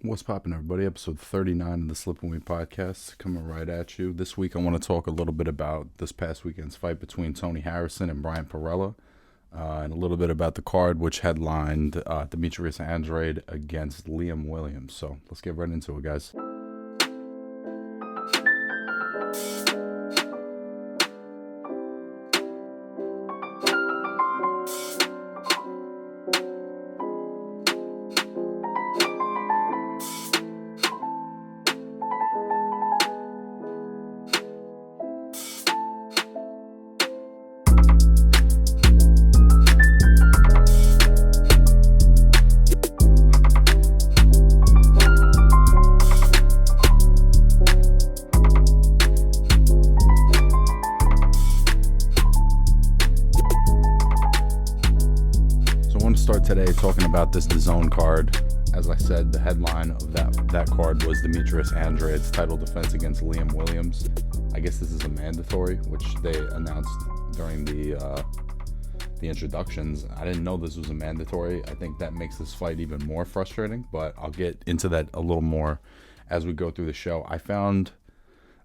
What's poppin', everybody? Episode 39 of the Slip and Wait podcast coming right at you. This week, I want to talk a little bit about this past weekend's fight between Tony Harrison and Bryant Perrella, and a little bit about the card, which headlined Demetrius Andrade against Liam Williams. So let's get right into it, guys. Start today talking about this DAZN card. As I said, the headline of that card was Demetrius Andrade's title defense against Liam Williams. I guess this is a mandatory, which they announced during the introductions. I didn't know this was a mandatory. I think that makes this fight even more frustrating, but I'll get into that a little more as we go through the show. I found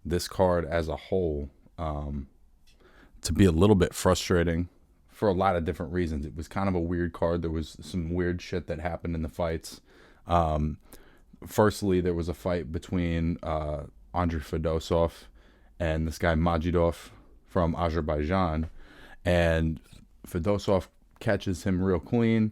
this card as a whole to be a little bit frustrating for a lot of different reasons. It was kind of a weird card. There was some weird shit that happened in the fights. Firstly, there was a fight between Andrei Fedosov and this guy Majidov from Azerbaijan, and Fedosov catches him real clean,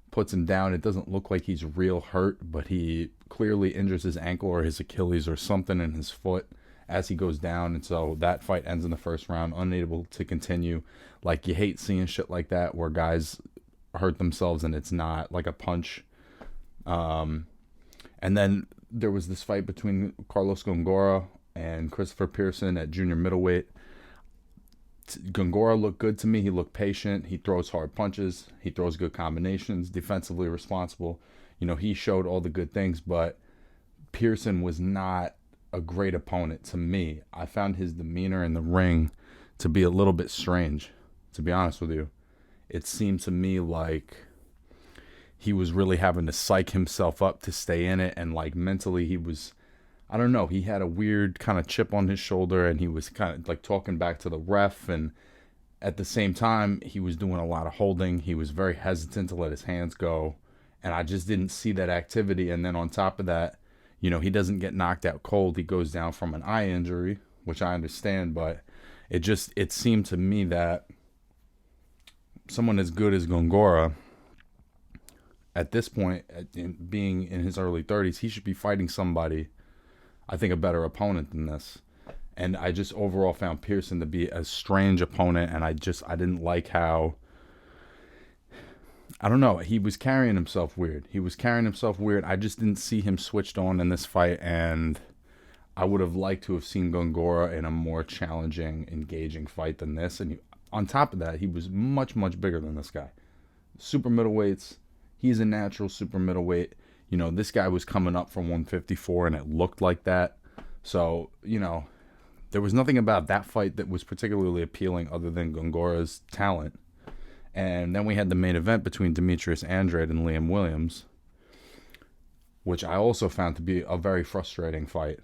puts him down. It doesn't look like he's real hurt, but he clearly injures his ankle or his Achilles or something in his foot as he goes down, and so that fight ends in the first round, unable to continue. Like, you hate seeing shit like that where guys hurt themselves and it's not like a punch. And then there was this fight between Carlos Gongora and Christopher Pearson at junior middleweight. Gongora looked good to me. He looked patient. He throws hard punches. He throws good combinations, defensively responsible. You know, he showed all the good things, but Pearson was not a great opponent to me. I found his demeanor in the ring to be a little bit strange, to be honest with you. It seemed to me like he was really having to psych himself up to stay in it, and like mentally he was, I don't know, he had a weird kind of chip on his shoulder, and he was kind of like talking back to the ref, and at the same time he was doing a lot of holding. He was very hesitant to let his hands go, and I just didn't see that activity. And then on top of that, you know, he doesn't get knocked out cold. He goes down from an eye injury, which I understand, but it seemed to me that someone as good as Gongora, at this point, being in his early 30s, he should be fighting somebody, I think, a better opponent than this. And I just overall found Pearson to be a strange opponent, and I didn't like how, I don't know, he was carrying himself weird. I just didn't see him switched on in this fight, and I would have liked to have seen Gongora in a more challenging, engaging fight than this. And on top of that, he was much, much bigger than this guy. Super middleweights, he's a natural super middleweight. You know, this guy was coming up from 154, and it looked like that. So, you know, there was nothing about that fight that was particularly appealing other than Gongora's talent. And then we had the main event between Demetrius Andrade and Liam Williams, which I also found to be a very frustrating fight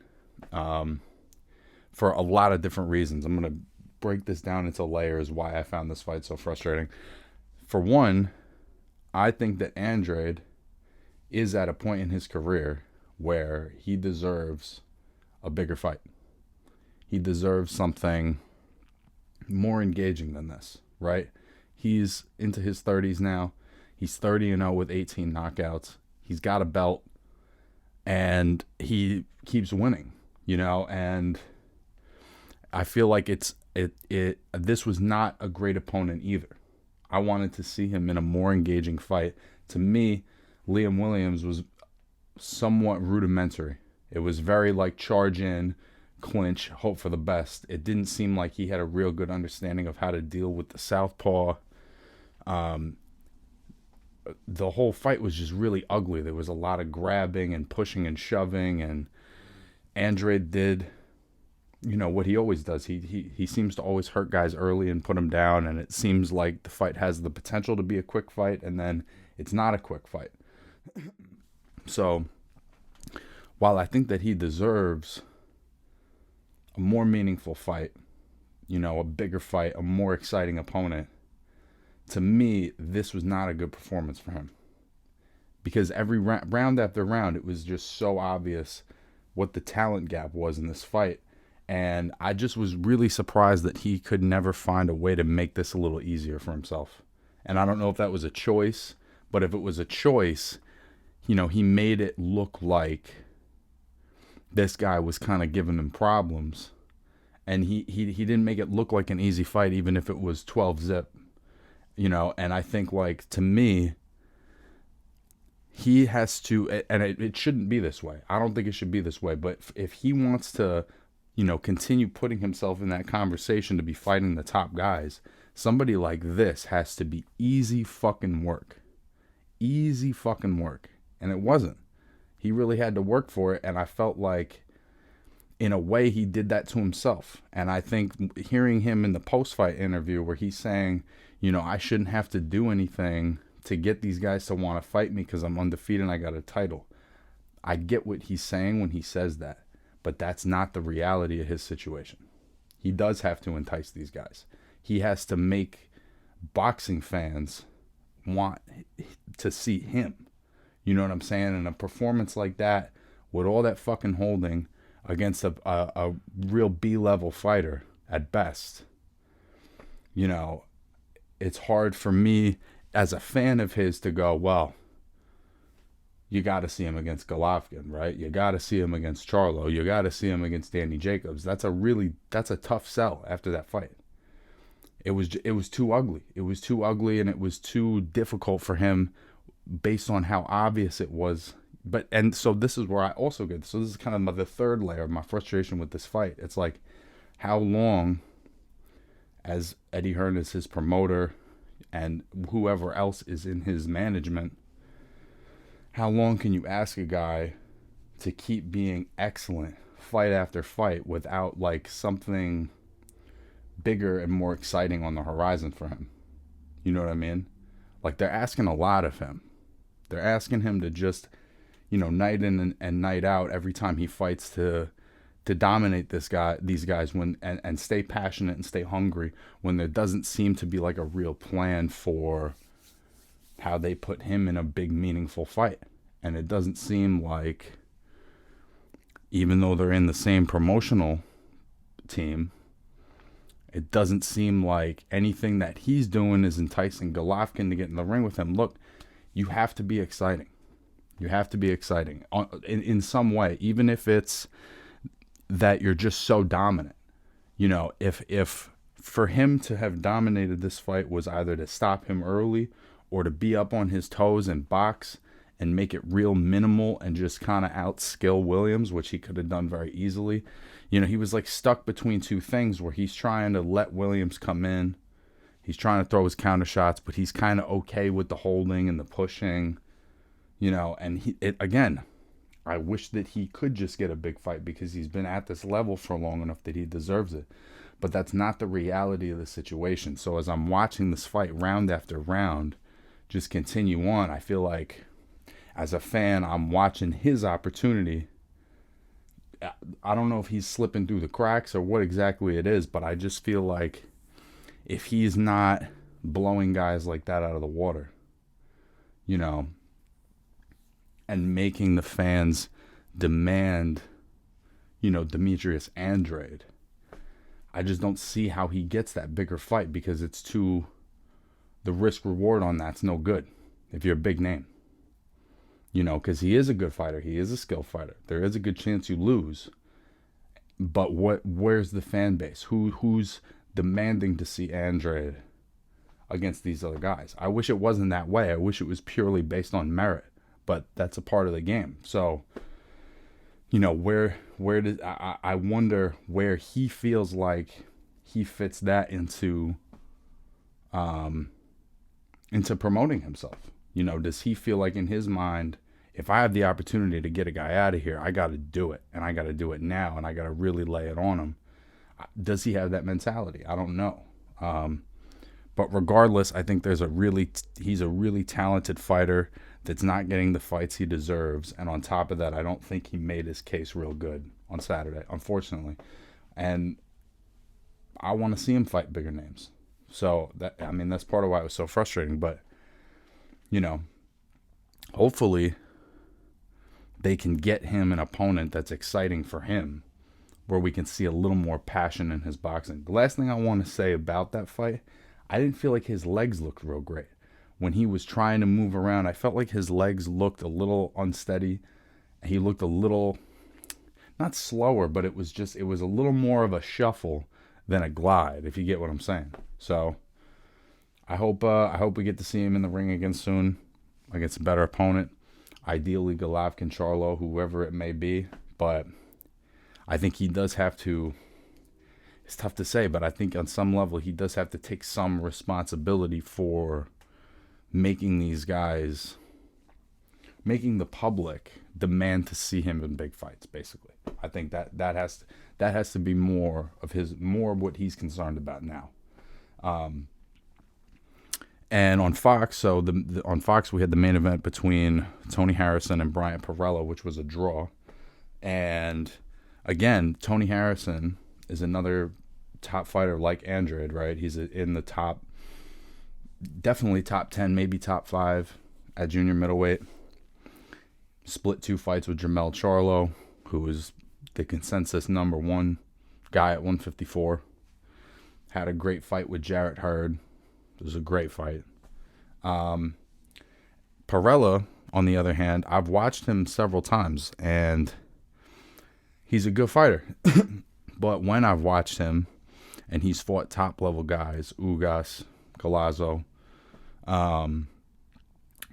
for a lot of different reasons. I'm going to break this down into layers why I found this fight so frustrating. For one, I think that Andrade is at a point in his career where he deserves a bigger fight. He deserves something more engaging than this, right? He's into his 30s now. He's 30-0 with 18 knockouts. He's got a belt, and he keeps winning, you know. And I feel like this was not a great opponent either. I wanted to see him in a more engaging fight. To me, Liam Williams was somewhat rudimentary. It was very like charge in, clinch, hope for the best. It didn't seem like he had a real good understanding of how to deal with the southpaw. The whole fight was just really ugly. There was a lot of grabbing and pushing and shoving, and Andrade did, you know, what he always does. He seems to always hurt guys early and put them down, and it seems like the fight has the potential to be a quick fight, and then it's not a quick fight. So while I think that he deserves a more meaningful fight, a bigger fight, a more exciting opponent, to me, this was not a good performance for him. Because every round after round, it was just so obvious what the talent gap was in this fight. And I just was really surprised that he could never find a way to make this a little easier for himself. And I don't know if that was a choice, but if it was a choice, he made it look like this guy was kind of giving him problems. And he didn't make it look like an easy fight, even if it was 12 zip. And I think, like, to me, he has to, and it shouldn't be this way. I don't think it should be this way. But if he wants to, continue putting himself in that conversation to be fighting the top guys, somebody like this has to be easy fucking work. Easy fucking work. And it wasn't. He really had to work for it. And I felt like, in a way, he did that to himself. And I think hearing him in the post-fight interview where he's saying, I shouldn't have to do anything to get these guys to want to fight me because I'm undefeated and I got a title. I get what he's saying when he says that, but that's not the reality of his situation. He does have to entice these guys. He has to make boxing fans want to see him. You know what I'm saying? And a performance like that, with all that fucking holding against a real B-level fighter at best, it's hard for me as a fan of his to go, well, you got to see him against Golovkin, right? You got to see him against Charlo. You got to see him against Danny Jacobs. That's a tough sell after that fight. It was too ugly. It was too ugly, and it was too difficult for him based on how obvious it was. And so this is where I also get, so this is kind of the third layer of my frustration with this fight. It's like, how long, as Eddie Hearn is his promoter and whoever else is in his management, how long can you ask a guy to keep being excellent fight after fight without, like, something bigger and more exciting on the horizon for him? You know what I mean? Like, they're asking a lot of him. They're asking him to just, night in and night out, every time he fights, to dominate these guys and stay passionate and stay hungry, when there doesn't seem to be like a real plan for how they put him in a big meaningful fight. And it doesn't seem like, even though they're in the same promotional team, it doesn't seem like anything that he's doing is enticing Golovkin to get in the ring with him. Look, you have to be exciting. You have to be exciting in some way, even if it's that you're just so dominant. If for him to have dominated this fight was either to stop him early or to be up on his toes and box and make it real minimal and just kind of outskill Williams, which he could have done very easily. He was like stuck between two things where he's trying to let Williams come in. He's trying to throw his counter shots, but he's kind of okay with the holding and the pushing, and again, I wish that he could just get a big fight because he's been at this level for long enough that he deserves it. But that's not the reality of the situation. So as I'm watching this fight round after round just continue on, I feel like as a fan, I'm watching his opportunity. I don't know if he's slipping through the cracks or what exactly it is, but I just feel like if he's not blowing guys like that out of the water, and making the fans demand, Demetrius Andrade, I just don't see how he gets that bigger fight, because the risk reward on that's no good if you're a big name. Because he is a good fighter. He is a skilled fighter. There is a good chance you lose. But where's the fan base? Who's demanding to see Andrade against these other guys? I wish it wasn't that way. I wish it was purely based on merit. But that's a part of the game. So, where does I wonder where he feels like he fits that into promoting himself. Does he feel like in his mind, if I have the opportunity to get a guy out of here, I got to do it, and I got to do it now, and I got to really lay it on him? Does he have that mentality? I don't know. But regardless, I think he's a really talented fighter that's not getting the fights he deserves. And on top of that, I don't think he made his case real good on Saturday, unfortunately. And I want to see him fight bigger names. So that's part of why it was so frustrating. But hopefully they can get him an opponent that's exciting for him, where we can see a little more passion in his boxing. The last thing I want to say about that fight, I didn't feel like his legs looked real great. When he was trying to move around, I felt like his legs looked a little unsteady. He looked a little, not slower, but it was a little more of a shuffle than a glide, if you get what I'm saying. So I hope we get to see him in the ring again soon against a better opponent. Ideally, Golovkin, Charlo, whoever it may be. But I think he does have to, it's tough to say, but I think on some level he does have to take some responsibility for making the public demand to see him in big fights, basically. I think that has to be more of what he's concerned about now. And on Fox, on Fox we had the main event between Tony Harrison and Bryant Perrella, which was a draw. And again, Tony Harrison is another top fighter like Andrade, right? He's in the top, definitely top 10, maybe top 5 at junior middleweight. Split 2 fights with Jermell Charlo, who is the consensus number 1 guy at 154. Had a great fight with Jarrett Hurd. It was a great fight. Perrella, on the other hand, I've watched him several times, and he's a good fighter. But when I've watched him, and he's fought top-level guys, Ugas, Galazzo,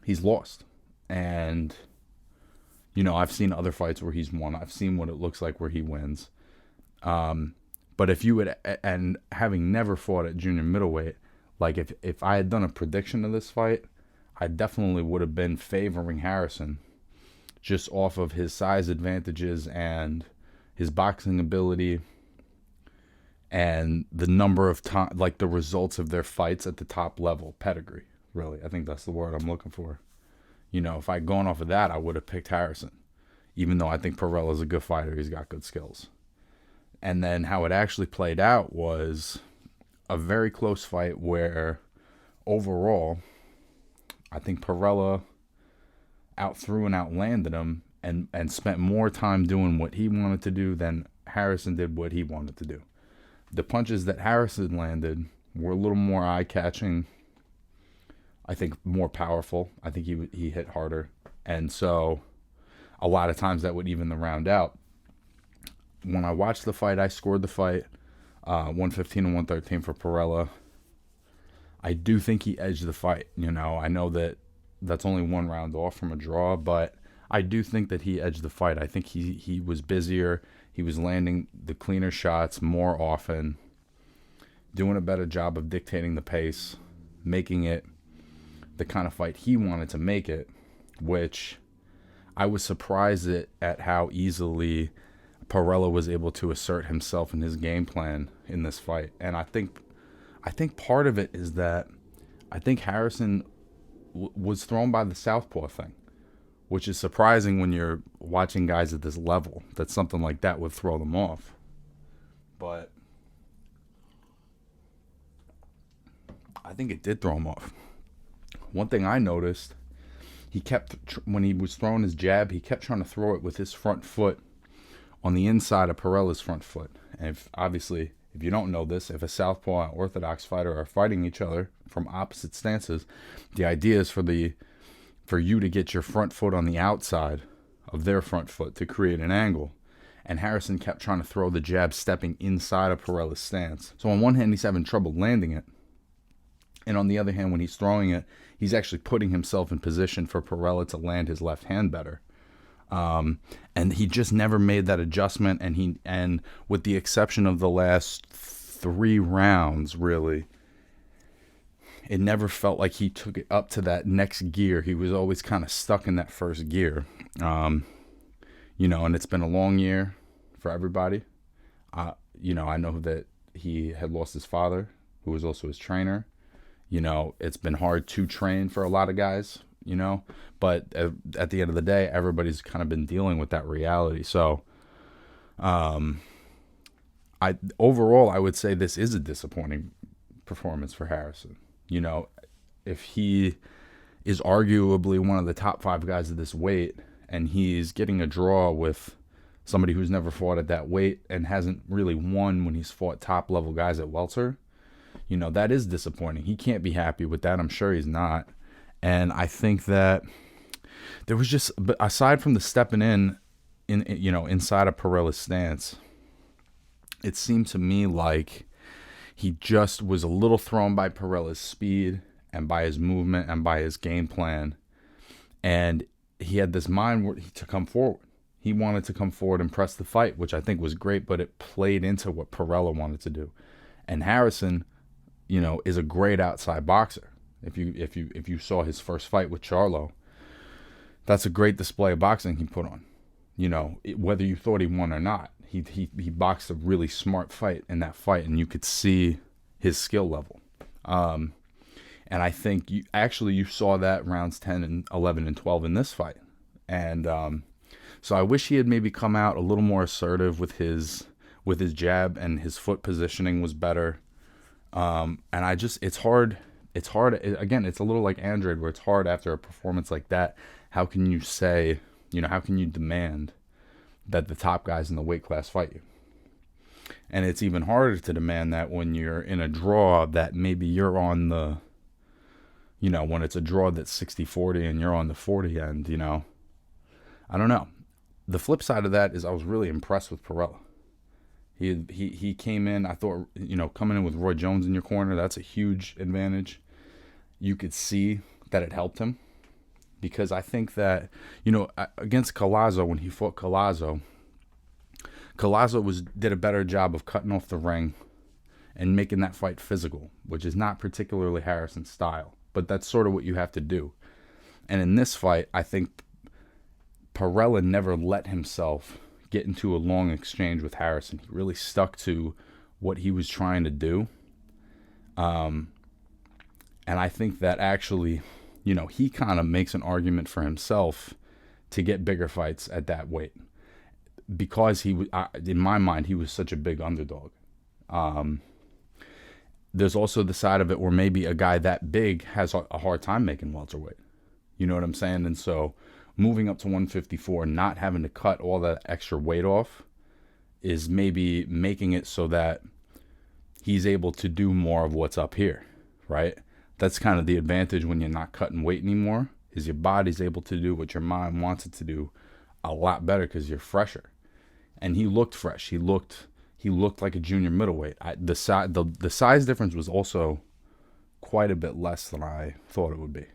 he's lost. And, I've seen other fights where he's won. I've seen what it looks like where he wins. But if you would, and having never fought at junior middleweight, like if I had done a prediction of this fight, I definitely would have been favoring Harrison just off of his size advantages and his boxing ability and the number of time, like the results of their fights at the top level, pedigree, really. I think that's the word I'm looking for. If I'd gone off of that, I would have picked Harrison, even though I think Perrella's a good fighter. He's got good skills. And then how it actually played out was a very close fight where overall I think Perrella outthrew and outlanded him and spent more time doing what he wanted to do than Harrison did what he wanted to do. The punches that Harrison landed were a little more eye-catching, I think more powerful. I think he hit harder. And so a lot of times that would even the round out. When I watched the fight, I scored the fight 115 and 113 for Perrella. I do think he edged the fight. I know that's only 1 round off from a draw, but I do think that he edged the fight. I think he was busier. He was landing the cleaner shots more often, doing a better job of dictating the pace, making it the kind of fight he wanted to make it, which I was surprised at how easily Perrella was able to assert himself in his game plan in this fight. And I think part of it is that I think Harrison was thrown by the southpaw thing, which is surprising when you're watching guys at this level, that something like that would throw them off. But I think it did throw him off. One thing I noticed, when he was throwing his jab, he kept trying to throw it with his front foot on the inside of Perella's front foot. And if you don't know this, if a southpaw and orthodox fighter are fighting each other from opposite stances, the idea is for you to get your front foot on the outside of their front foot to create an angle. And Harrison kept trying to throw the jab stepping inside of Perella's stance. So on one hand, he's having trouble landing it. And on the other hand, when he's throwing it, he's actually putting himself in position for Perrella to land his left hand better. And he just never made that adjustment. And with the exception of the last 3 rounds, really, it never felt like he took it up to that next gear. He was always kind of stuck in that first gear. And it's been a long year for everybody. I know that he had lost his father, who was also his trainer. It's been hard to train for a lot of guys you know. But at the end of the day, everybody's kind of been dealing with that reality. So, I overall I would say this is a disappointing performance for Harrison. You know, if he is arguably one of the top 5 guys of this weight, and he's getting a draw with somebody who's never fought at that weight and hasn't really won when he's fought top level guys at welter, you know, that is disappointing. He can't be happy with that. I'm sure he's not. And I think that there was just, but aside from the stepping in you know, inside of Perrella's stance, it seemed to me like he just was a little thrown by Perrella's speed and by his movement and by his game plan. And he had this mind to come forward. He wanted to come forward and press the fight, which I think was great, but it played into what Perrella wanted to do. And Harrison, you know, is a great outside boxer. If you saw his first fight with Charlo, that's a great display of boxing he put on. You know, whether you thought he won or not, he boxed a really smart fight in that fight, and you could see his skill level. And I think you saw that rounds 10 and 11 and 12 in this fight. And so I wish he had maybe come out a little more assertive with his jab, and his foot positioning was better. And it's hard. Again, it's a little like Andrade, where it's hard after a performance like that. How can you say, you know, how can you demand that the top guys in the weight class fight you? And it's even harder to demand that when you're in a draw that maybe you're on the, you know, when it's a draw that's 60-40 and you're on the 40 end, you know. I don't know. The flip side of that is I was really impressed with Perrella. He came in, I thought, you know, coming in with Roy Jones in your corner, that's a huge advantage. You could see that it helped him, because I think that, you know, against Collazo, when he fought Collazo did a better job of cutting off the ring and making that fight physical, which is not particularly Harrison's style, but that's sort of what you have to do. And in this fight, I think Perrella never let himself get into a long exchange with Harrison. He really stuck to what he was trying to do. And I think that actually, you know, he kind of makes an argument for himself to get bigger fights at that weight, because he was, in my mind, he was such a big underdog. There's also the side of it where maybe a guy that big has a hard time making welterweight. You know what I'm saying? And so moving up to 154, not having to cut all that extra weight off, is maybe making it so that he's able to do more of what's up here, right? That's kind of the advantage when you're not cutting weight anymore, is your body's able to do what your mind wants it to do a lot better because you're fresher. And he looked fresh. He looked like a junior middleweight. The size difference was also quite a bit less than I thought it would be.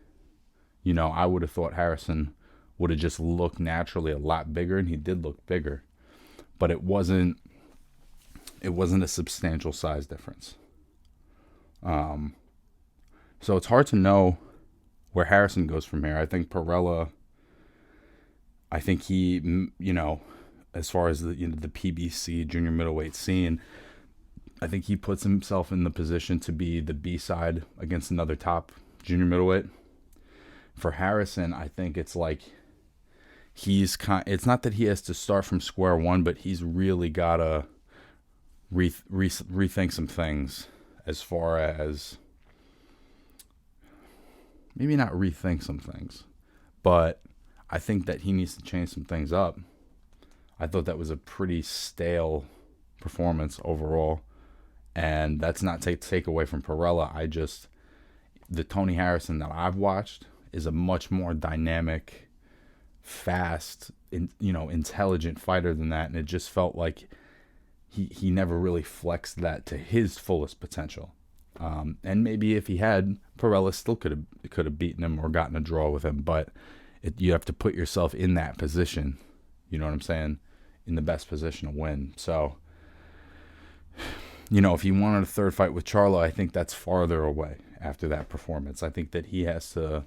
You know, I would have thought Harrison would have just looked naturally a lot bigger, and he did look bigger, but it wasn't a substantial size difference. So it's hard to know where Harrison goes from here. I think Perrella, he, you know, as far as the PBC junior middleweight scene, I think he puts himself in the position to be the B-side against another top junior middleweight. For Harrison, I think it's like it's not that he has to start from square one, but he's really got to rethink some things, as far as, maybe not rethink some things, but I think that he needs to change some things up. I thought that was a pretty stale performance overall, and that's not take away from Perrella. The Tony Harrison that I've watched is a much more dynamic, fast, intelligent fighter than that, and it just felt like he never really flexed that to his fullest potential. And maybe if he had, Perrella still could have beaten him or gotten a draw with him, but you have to put yourself in that position, you know what I'm saying, in the best position to win. So, you know, if he wanted a third fight with Charlo, I think that's farther away after that performance. I think that he has to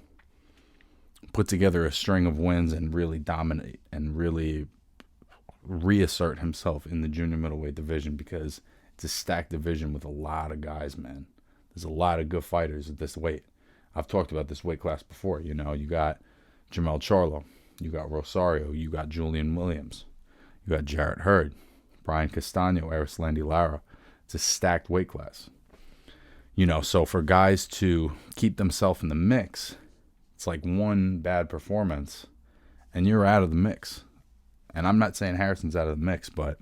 put together a string of wins and really dominate and really reassert himself in the junior middleweight division, because it's a stacked division with a lot of guys, man. There's a lot of good fighters at this weight. I've talked about this weight class before. You know, you got Jamel Charlo, you got Rosario, you got Julian Williams, you got Jarrett Hurd, Brian Castano, Arislandi Lara. It's a stacked weight class. You know, so for guys to keep themselves in the mix, it's like one bad performance and you're out of the mix. And I'm not saying Harrison's out of the mix, but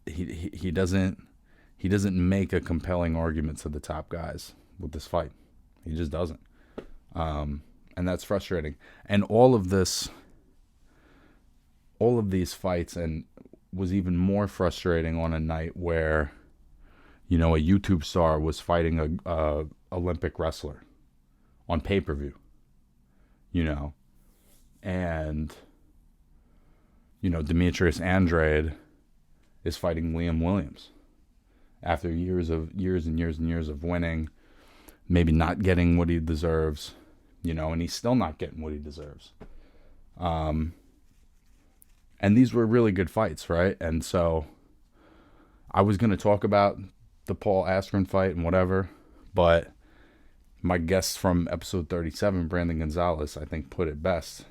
he doesn't make a compelling argument to the top guys with this fight. He just doesn't. And that's frustrating. And all of these fights, and was even more frustrating on a night where, you know, a YouTube star was fighting a Olympic wrestler on pay-per-view, you know, and, you know, Demetrius Andrade is fighting Liam Williams after years and years of winning, maybe not getting what he deserves, you know, and he's still not getting what he deserves. And these were really good fights, right? And so I was going to talk about the Paul Askren fight and whatever, but my guest from episode 37, Brandon Gonzalez, I think put it best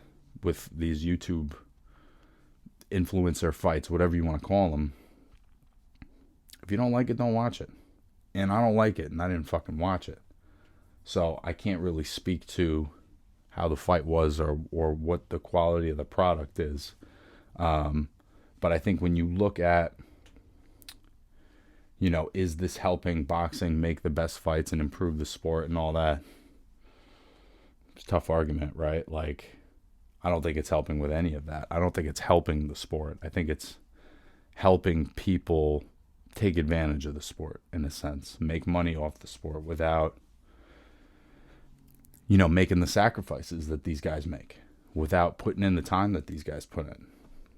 with these YouTube influencer fights, whatever you want to call them. If you don't like it, don't watch it. And I don't like it, and I didn't fucking watch it. So I can't really speak to how the fight was or what the quality of the product is. But I think when you look at, you know, is this helping boxing make the best fights and improve the sport and all that? It's a tough argument, right? Like, I don't think it's helping with any of that. I don't think it's helping the sport. I think it's helping people take advantage of the sport, in a sense, make money off the sport without, you know, making the sacrifices that these guys make, without putting in the time that these guys put in,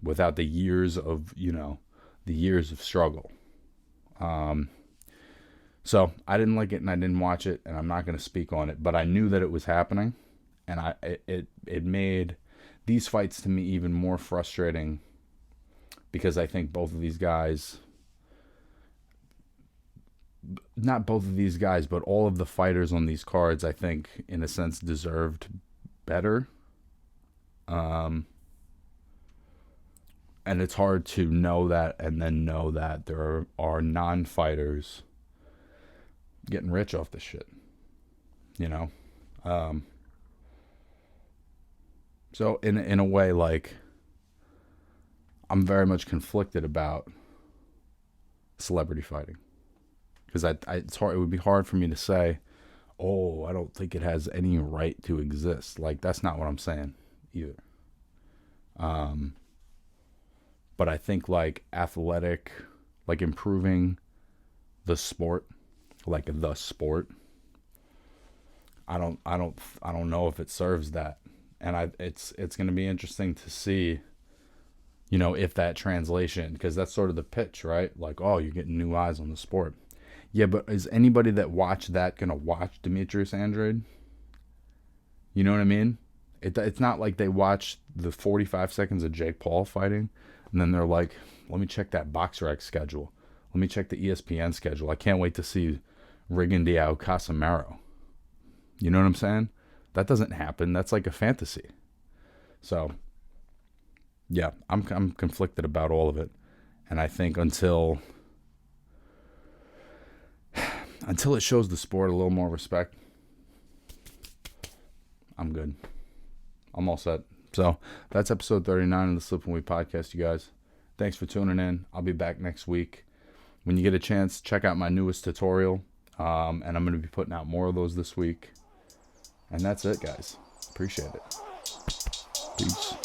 without the years of, you know, the years of struggle. So I didn't like it and I didn't watch it, and I'm not going to speak on it, but I knew that it was happening, and it made these fights to me even more frustrating, because I think both of these guys, not both of these guys, but all of the fighters on these cards, I think, in a sense, deserved better. And it's hard to know that and then know that there are non-fighters getting rich off this shit, you know? So in a way, like, I'm very much conflicted about celebrity fighting. Because it's hard. It would be hard for me to say, oh, I don't think it has any right to exist. Like, that's not what I'm saying either. But I think, like, athletic, like, improving the sport, like the sport, I don't know if it serves that. And it's going to be interesting to see, you know, if that translation, because that's sort of the pitch, right? Like, oh, you're getting new eyes on the sport. Yeah, but is anybody that watched that going to watch Demetrius Andrade? You know what I mean? It's not like they watch the 45 seconds of Jake Paul fighting, and then they're like, let me check that BoxRec schedule. Let me check the ESPN schedule. I can't wait to see Rigondeaux Casimero. You know what I'm saying? That doesn't happen. That's like a fantasy. So, yeah, I'm conflicted about all of it. And I think until it shows the sport a little more respect, I'm good. I'm all set. So that's episode 39 of the Slip and Weed podcast, you guys. Thanks for tuning in. I'll be back next week. When you get a chance, check out my newest tutorial. And I'm going to be putting out more of those this week. And that's it, guys. Appreciate it. Peace.